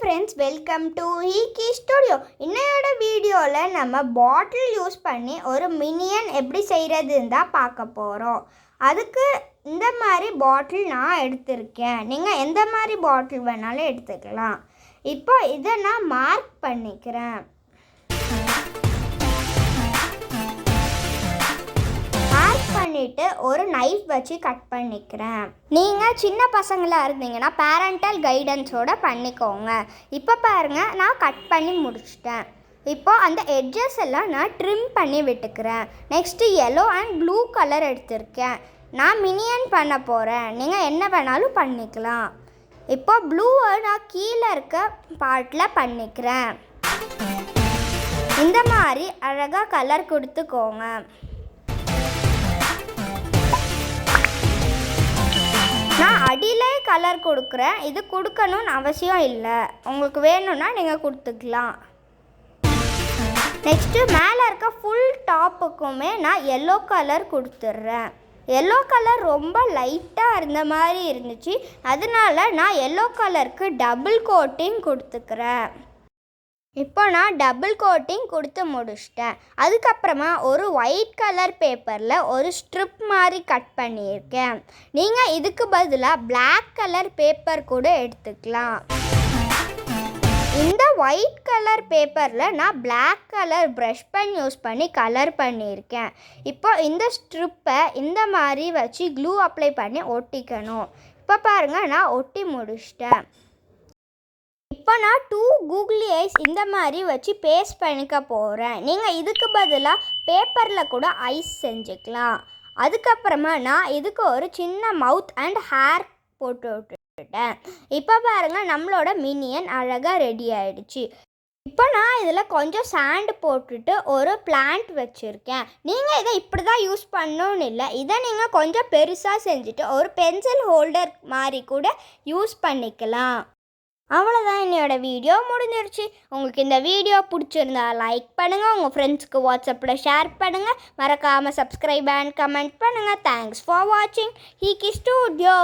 friends, welcome to Hiki Studio. இன்னையோட வீடியோல நம்ம பாட்டில் யூஸ் பண்ணி ஒரு மினியன் எப்படி செய்யறதுன்னு தான் பார்க்க போறோம். அதுக்கு இந்த மாதிரி பாட்டில் நான் எடுத்திருக்கேன். நீங்க எந்த மாதிரி பாட்டில் வேணாலும் எடுத்துக்கலாம். இப்போ இதை நான் மார்க் பண்ணிக்கிறேன். பண்ணிட்டு ஒரு நைஃப் வச்சு கட் பண்ணிக்கிறேன். நீங்கள் சின்ன பசங்களாக இருந்தீங்கன்னா பேரண்டல் கைடன்ஸோடு பண்ணிக்கோங்க. இப்போ பாருங்கள், நான் கட் பண்ணி முடிச்சிட்டேன். இப்போ அந்த எட்ஜஸ் எல்லாம் நான் ட்ரிம் பண்ணி விட்டுக்கிறேன். Next yellow and blue colour எடுத்திருக்கேன். நான் மினியன் பண்ண போகிறேன். நீங்கள் என்ன வேணாலும் பண்ணிக்கலாம். இப்போ ப்ளூவை நான் கீழே இருக்க பார்ட்டில் பண்ணிக்கிறேன். இந்த மாதிரி அழகாக கலர் கொடுத்துக்கோங்க. நான் அடியிலே கலர் கொடுக்குறேன். இது கொடுக்கணும்னு அவசியம் இல்லை. உங்களுக்கு வேணும்னா நீங்கள் கொடுத்துக்கலாம். நெக்ஸ்ட்டு மேலே இருக்க ஃபுல் டாப்புக்குமே நான் எல்லோ கலர் கொடுத்துட்றேன். எல்லோ கலர் ரொம்ப லைட்டாக இருந்த மாதிரி இருந்துச்சு. அதனால நான் எல்லோ கலருக்கு டபுள் கோட்டிங் கொடுத்துக்கிறேன். இப்போ நான் டபுள் கோட்டிங் கொடுத்து முடிச்சிட்டேன். அதுக்கப்புறமா ஒரு ஒயிட் கலர் பேப்பரில் ஒரு ஸ்ட்ரிப் மாதிரி கட் பண்ணியிருக்கேன். நீங்கள் இதுக்கு பதிலாக பிளாக் கலர் பேப்பர் கூட எடுத்துக்கலாம். இந்த ஒயிட் கலர் பேப்பரில் நான் black colour brush pen use பண்ணி கலர் பண்ணியிருக்கேன். இப்போ இந்த ஸ்ட்ரிப்பை இந்த மாதிரி வச்சு க்ளூ அப்ளை பண்ணி ஒட்டிக்கணும். இப்போ பாருங்கள், நான் ஒட்டி முடிச்சிட்டேன். இப்போ நான் 2 கூகுளி ஐஸ் இந்த மாதிரி வச்சு பேஸ்ட் பண்ணிக்க போகிறேன். நீங்கள் இதுக்கு பதிலாக பேப்பரில் கூட ஐஸ் செஞ்சுக்கலாம். அதுக்கப்புறமா நான் இதுக்கு ஒரு சின்ன மவுத் அண்ட் ஹேர் போட்டு விட்டுட்டேன். இப்போ பாருங்கள், நம்மளோட மினியன் அழகாக ரெடி ஆகிடுச்சு. இப்போ நான் இதில் கொஞ்சம் சாண்டு போட்டுட்டு ஒரு பிளான்ட் வச்சுருக்கேன். நீங்கள் இதை இப்படி தான் யூஸ் பண்ணணும்னு இல்லை. இதை நீங்கள் கொஞ்சம் பெருசாக செஞ்சுட்டு ஒரு பென்சில் ஹோல்டர் மாதிரி கூட யூஸ் பண்ணிக்கலாம். அவ்வளோதான், என்னோட வீடியோ முடிஞ்சிருச்சு. உங்களுக்கு இந்த வீடியோ பிடிச்சிருந்தா லைக் பண்ணுங்கள், உங்கள் ஃப்ரெண்ட்ஸுக்கு வாட்ஸ்அப்பில் ஷேர் பண்ணுங்கள், மறக்காமல் சப்ஸ்கிரைப் அண்ட் கமெண்ட் பண்ணுங்கள். தேங்க்ஸ் ஃபார் வாட்சிங் ஹிகி ஸ்டூடியோ.